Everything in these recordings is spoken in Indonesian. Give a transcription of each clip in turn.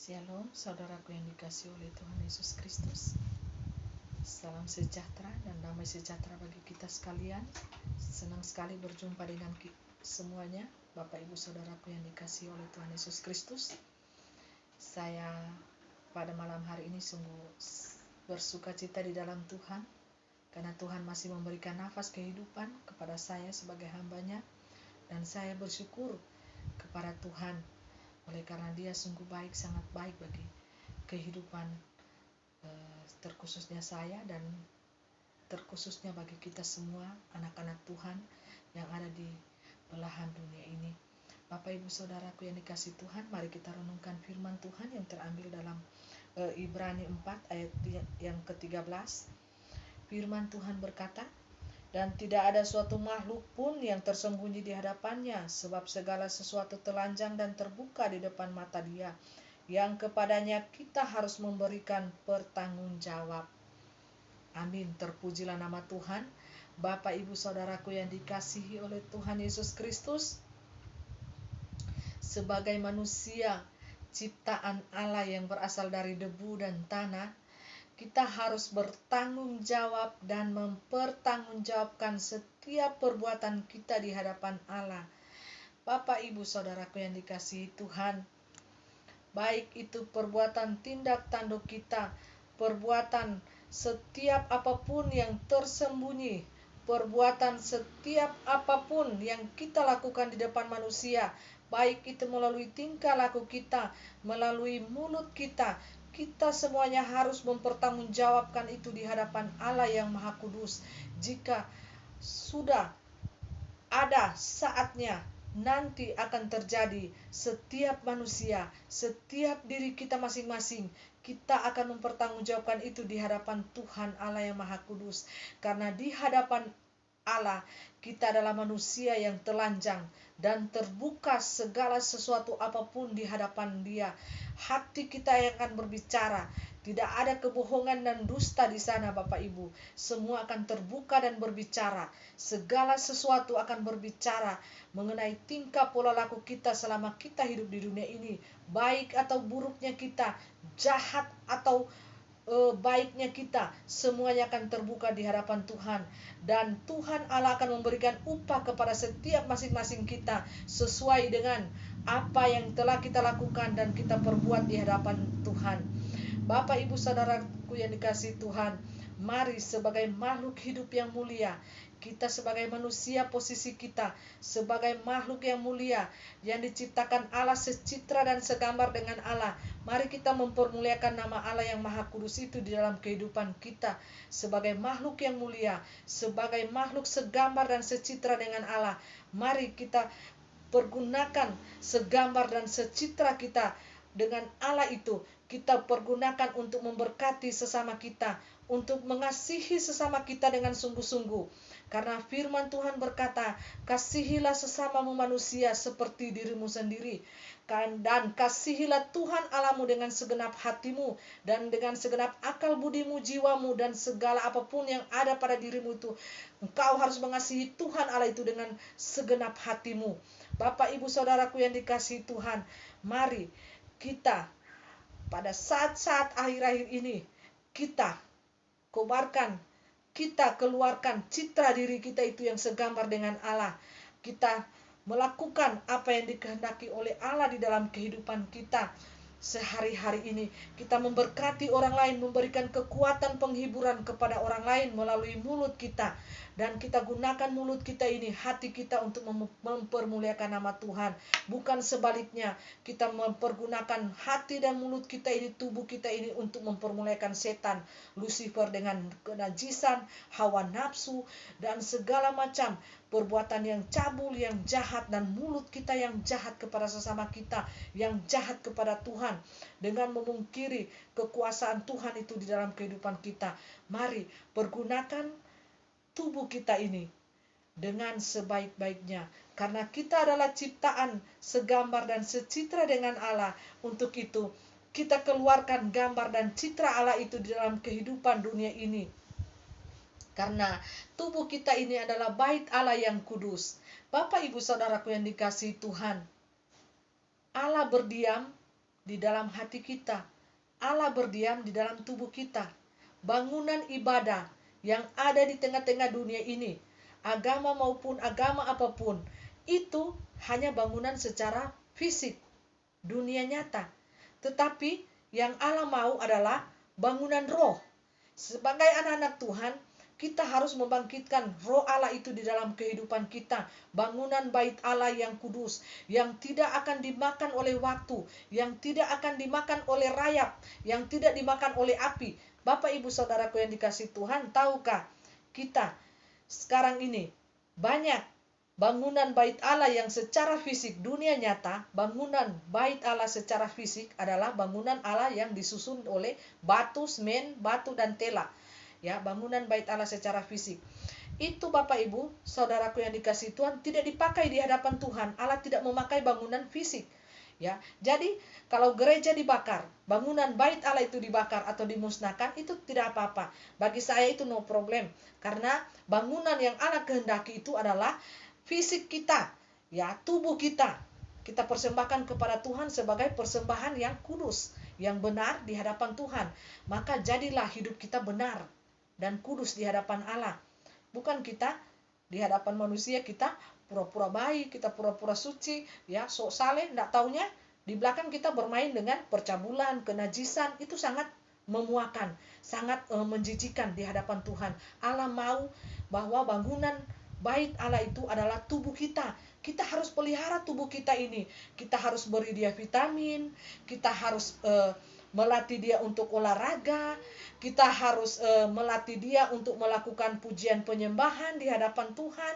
Shalom, saudaraku yang dikasihi oleh Tuhan Yesus Kristus. Salam sejahtera dan damai sejahtera bagi kita sekalian. Senang sekali berjumpa dengan semuanya, Bapak Ibu saudaraku yang dikasihi oleh Tuhan Yesus Kristus. Saya pada malam hari ini sungguh bersuka cita di dalam Tuhan, karena Tuhan masih memberikan nafas kehidupan kepada saya sebagai hambanya, dan saya bersyukur kepada Tuhan oleh karena Dia sungguh baik, sangat baik bagi kehidupan terkhususnya saya dan terkhususnya bagi kita semua anak-anak Tuhan yang ada di belahan dunia ini. Bapak Ibu Saudaraku yang dikasihi Tuhan, mari kita renungkan firman Tuhan yang terambil dalam Ibrani 4 ayat yang ke-13. Firman Tuhan berkata, "Dan tidak ada suatu makhluk pun yang tersembunyi di hadapannya, sebab segala sesuatu telanjang dan terbuka di depan mata Dia, yang kepadanya kita harus memberikan pertanggungjawab." Amin. Terpujilah nama Tuhan. Bapak Ibu Saudaraku yang dikasihi oleh Tuhan Yesus Kristus, sebagai manusia ciptaan Allah yang berasal dari debu dan tanah, kita harus bertanggung jawab dan mempertanggungjawabkan setiap perbuatan kita di hadapan Allah. Bapak Ibu Saudaraku yang dikasihi Tuhan, baik itu perbuatan tindak tanduk kita, perbuatan setiap apapun yang tersembunyi, perbuatan setiap apapun yang kita lakukan di depan manusia, baik itu melalui tingkah laku kita, melalui mulut kita, kita semuanya harus mempertanggungjawabkan itu di hadapan Allah yang Maha Kudus. Jika sudah ada saatnya nanti akan terjadi, setiap manusia, setiap diri kita masing-masing, kita akan mempertanggungjawabkan itu di hadapan Tuhan Allah yang Maha Kudus. Karena di hadapan Allah kita adalah manusia yang telanjang dan terbuka segala sesuatu apapun di hadapan Dia. Hati kita yang akan berbicara. Tidak ada kebohongan dan dusta di sana, Bapak Ibu. Semua akan terbuka dan berbicara. Segala sesuatu akan berbicara mengenai tingkah pola laku kita selama kita hidup di dunia ini. Baik atau buruknya kita, jahat atau baiknya kita, semuanya akan terbuka di hadapan Tuhan. Dan Tuhan Allah akan memberikan upah kepada setiap masing-masing kita sesuai dengan apa yang telah kita lakukan dan kita perbuat di hadapan Tuhan. Bapak Ibu Saudaraku yang dikasihi Tuhan, mari sebagai makhluk hidup yang mulia, kita sebagai manusia, posisi kita sebagai makhluk yang mulia yang diciptakan Allah secitra dan segambar dengan Allah, mari kita mempermuliakan nama Allah yang Maha Kudus itu di dalam kehidupan kita sebagai makhluk yang mulia, sebagai makhluk segambar dan secitra dengan Allah. Mari kita pergunakan segambar dan secitra kita dengan Allah itu, kita pergunakan untuk memberkati sesama kita, untuk mengasihi sesama kita dengan sungguh-sungguh. Karena firman Tuhan berkata, "Kasihilah sesamamu manusia seperti dirimu sendiri." Dan kasihilah Tuhan Allahmu dengan segenap hatimu dan dengan segenap akal budimu, jiwamu, dan segala apapun yang ada pada dirimu itu. Engkau harus mengasihi Tuhan Allah itu dengan segenap hatimu. Bapak Ibu Saudaraku yang dikasihi Tuhan, mari kita pada saat-saat akhir-akhir ini, kita kobarkan, kita keluarkan citra diri kita itu yang segambar dengan Allah. Kita melakukan apa yang dikehendaki oleh Allah di dalam kehidupan kita sehari-hari ini. Kita memberkati orang lain, memberikan kekuatan penghiburan kepada orang lain melalui mulut kita. Dan kita gunakan mulut kita ini, hati kita untuk mempermuliakan nama Tuhan. Bukan sebaliknya, kita mempergunakan hati dan mulut kita ini, tubuh kita ini untuk mempermuliakan setan, Lucifer dengan kenajisan, hawa nafsu, dan segala macam perbuatan yang cabul, yang jahat, dan mulut kita yang jahat kepada sesama kita, yang jahat kepada Tuhan, dengan memungkiri kekuasaan Tuhan itu di dalam kehidupan kita. Mari pergunakan tubuh kita ini dengan sebaik-baiknya, karena kita adalah ciptaan segambar dan secitra dengan Allah. Untuk itu kita keluarkan gambar dan citra Allah itu di dalam kehidupan dunia ini, karena tubuh kita ini adalah bait Allah yang kudus. Bapak Ibu Saudaraku yang dikasihi Tuhan, Allah berdiam di dalam hati kita. Allah berdiam di dalam tubuh kita. Bangunan ibadah yang ada di tengah-tengah dunia ini, agama maupun agama apapun, itu hanya bangunan secara fisik, dunia nyata. Tetapi yang Allah mau adalah bangunan roh. Sebagai anak-anak Tuhan, kita harus membangkitkan roh Allah itu di dalam kehidupan kita. Bangunan bait Allah yang kudus, yang tidak akan dimakan oleh waktu, yang tidak akan dimakan oleh rayap, yang tidak dimakan oleh api. Bapak ibu saudaraku yang dikasihi Tuhan, tahukah kita sekarang ini banyak bangunan bait Allah yang secara fisik dunia nyata. Bangunan bait Allah secara fisik adalah bangunan Allah yang disusun oleh batu, semen, batu dan tela. Ya, bangunan bait Allah secara fisik. Itu Bapak Ibu, saudaraku yang dikasihi Tuhan, tidak dipakai di hadapan Tuhan. Allah tidak memakai bangunan fisik. Ya, jadi kalau gereja dibakar, bangunan bait Allah itu dibakar atau dimusnahkan, itu tidak apa-apa. Bagi saya itu no problem, karena bangunan yang Allah kehendaki itu adalah fisik kita, ya, tubuh kita. Kita persembahkan kepada Tuhan sebagai persembahan yang kudus, yang benar di hadapan Tuhan. Maka jadilah hidup kita benar dan kudus di hadapan Allah. Bukan kita di hadapan manusia kita pura-pura baik, kita pura-pura suci, ya, sok saleh, enggak taunya di belakang kita bermain dengan percabulan, kenajisan. Itu sangat memuakan, sangat menjijikan di hadapan Tuhan. Allah mau bahwa bangunan bait Allah itu adalah tubuh kita. Kita harus pelihara tubuh kita ini. Kita harus beri dia vitamin, kita harus melatih dia untuk olahraga, kita harus melatih dia untuk melakukan pujian penyembahan di hadapan Tuhan.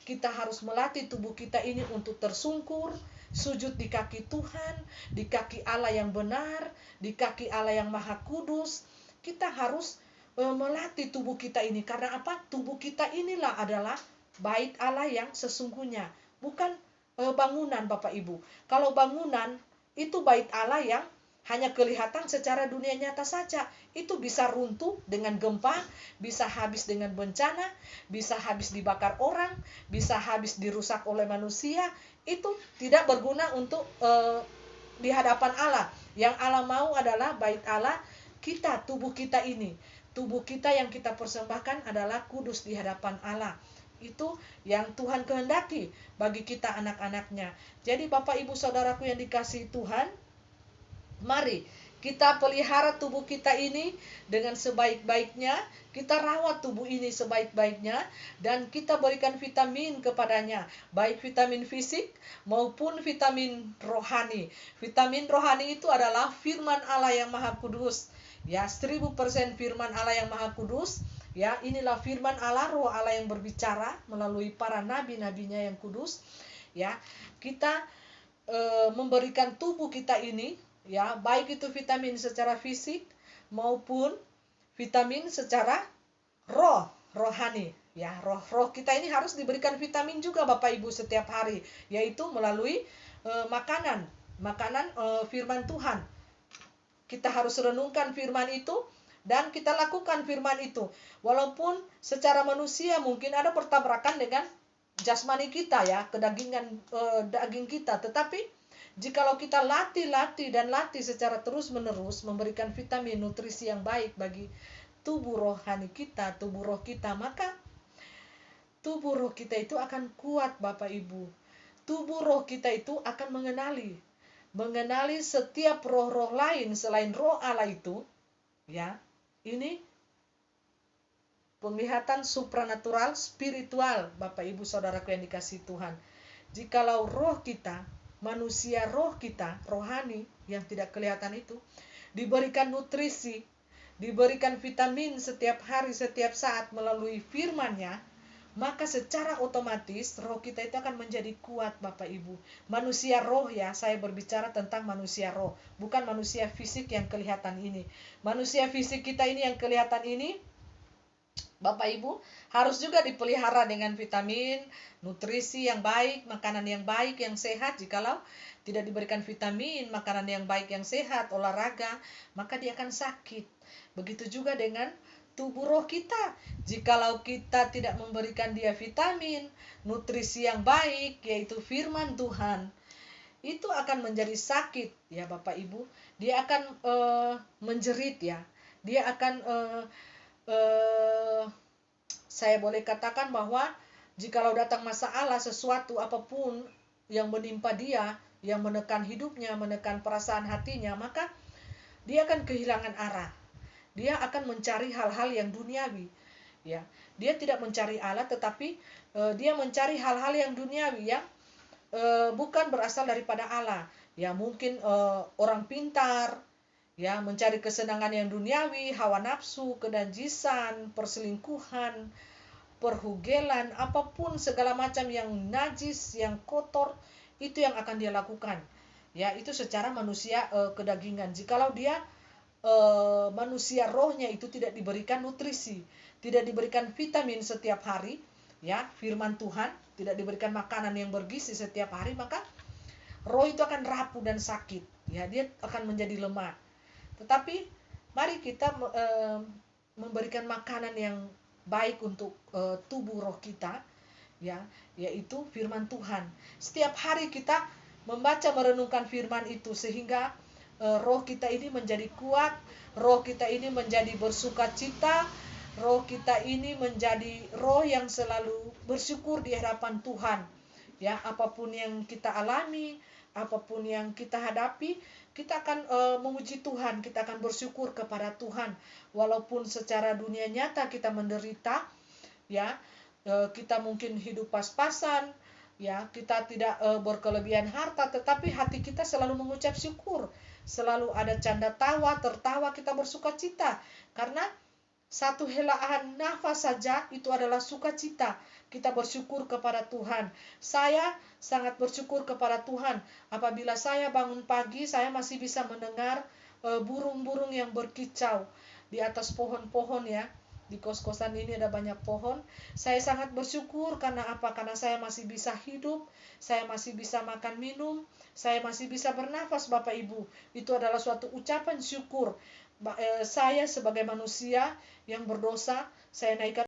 Kita harus melatih tubuh kita ini untuk tersungkur, sujud di kaki Tuhan, di kaki Allah yang benar, di kaki Allah yang maha kudus. Kita harus melatih tubuh kita ini. Karena apa? Tubuh kita inilah adalah bait Allah yang sesungguhnya, bukan bangunan Bapak Ibu. Kalau bangunan itu bait Allah yang hanya kelihatan secara dunia nyata saja, itu bisa runtuh dengan gempa, bisa habis dengan bencana, bisa habis dibakar orang, bisa habis dirusak oleh manusia. Itu tidak berguna untuk di hadapan Allah. Yang Allah mau adalah bait Allah kita, tubuh kita ini. Tubuh kita yang kita persembahkan adalah kudus di hadapan Allah. Itu yang Tuhan kehendaki bagi kita anak-anaknya. Jadi Bapak Ibu Saudaraku yang dikasihi Tuhan, mari kita pelihara tubuh kita ini dengan sebaik-baiknya, kita rawat tubuh ini sebaik-baiknya, dan kita berikan vitamin kepadanya, baik vitamin fisik maupun vitamin rohani. Vitamin rohani itu adalah firman Allah yang maha kudus, ya, 1000% firman Allah yang maha kudus. Ya, inilah firman Allah, roh Allah yang berbicara melalui para nabi-nabinya yang kudus. Ya, kita memberikan tubuh kita ini, ya, baik itu vitamin secara fisik maupun vitamin secara rohani. Ya, roh kita ini harus diberikan vitamin juga Bapak Ibu setiap hari, yaitu melalui makanan firman Tuhan. Kita harus renungkan firman itu dan kita lakukan firman itu. Walaupun secara manusia mungkin ada pertabrakan dengan jasmani kita, ya, kedagingan daging kita, tetapi jikalau kita latih secara terus-menerus, memberikan vitamin nutrisi yang baik bagi tubuh rohani kita, tubuh roh kita, maka tubuh roh kita itu akan kuat Bapak Ibu. Tubuh roh kita itu akan mengenali setiap roh-roh lain selain roh Allah itu, ya. Ini penglihatan supranatural, spiritual Bapak Ibu Saudaraku yang dikasihi Tuhan. Jikalau roh kita, manusia roh kita, rohani yang tidak kelihatan itu, diberikan nutrisi, diberikan vitamin setiap hari, setiap saat melalui firman-Nya, maka secara otomatis roh kita itu akan menjadi kuat Bapak Ibu. Manusia roh, ya, saya berbicara tentang manusia roh, bukan manusia fisik yang kelihatan ini. Manusia fisik kita ini yang kelihatan ini, Bapak Ibu, harus juga dipelihara dengan vitamin, nutrisi yang baik, makanan yang baik, yang sehat. Jikalau tidak diberikan vitamin, makanan yang baik, yang sehat, olahraga, maka dia akan sakit. Begitu juga dengan tubuh roh kita. Jikalau kita tidak memberikan dia vitamin, nutrisi yang baik, yaitu firman Tuhan, itu akan menjadi sakit ya Bapak Ibu. Dia akan menjerit ya. Dia akan saya boleh katakan bahwa jikalau datang masalah sesuatu apapun yang menimpa dia, yang menekan hidupnya, menekan perasaan hatinya, maka dia akan kehilangan arah. Dia akan mencari hal-hal yang duniawi. Ya, dia tidak mencari Allah, tetapi dia mencari hal-hal yang duniawi yang bukan berasal daripada Allah. Ya, mungkin orang pintar, ya, mencari kesenangan yang duniawi, hawa nafsu, kenajisan, perselingkuhan, perhugelan, apapun segala macam yang najis, yang kotor, itu yang akan dia lakukan. Ya, itu secara manusia kedagingan. Jikalau dia manusia rohnya itu tidak diberikan nutrisi, tidak diberikan vitamin setiap hari, ya, firman Tuhan, tidak diberikan makanan yang bergizi setiap hari, maka roh itu akan rapuh dan sakit. Ya, dia akan menjadi lemah. Tetapi mari kita memberikan makanan yang baik untuk tubuh roh kita, ya, yaitu firman Tuhan. Setiap hari kita membaca merenungkan firman itu sehingga roh kita ini menjadi kuat, roh kita ini menjadi bersukacita, roh kita ini menjadi roh yang selalu bersyukur di hadapan Tuhan. Ya, apapun yang kita alami, apapun yang kita hadapi, kita akan memuji Tuhan, kita akan bersyukur kepada Tuhan. Walaupun secara dunia nyata kita menderita, ya, kita mungkin hidup pas-pasan, ya, kita tidak berkelebihan harta, tetapi hati kita selalu mengucap syukur, selalu ada canda tawa, tertawa, kita bersukacita, karena satu helaan nafas saja itu adalah sukacita. Kita bersyukur kepada Tuhan. Saya sangat bersyukur kepada Tuhan. Apabila saya bangun pagi, saya masih bisa mendengar burung-burung yang berkicau di atas pohon-pohon ya. Di kos-kosan ini ada banyak pohon. Saya sangat bersyukur karena apa? Karena saya masih bisa hidup, saya masih bisa makan minum, saya masih bisa bernafas Bapak Ibu. Itu adalah suatu ucapan syukur. Saya sebagai manusia yang berdosa, saya naikkan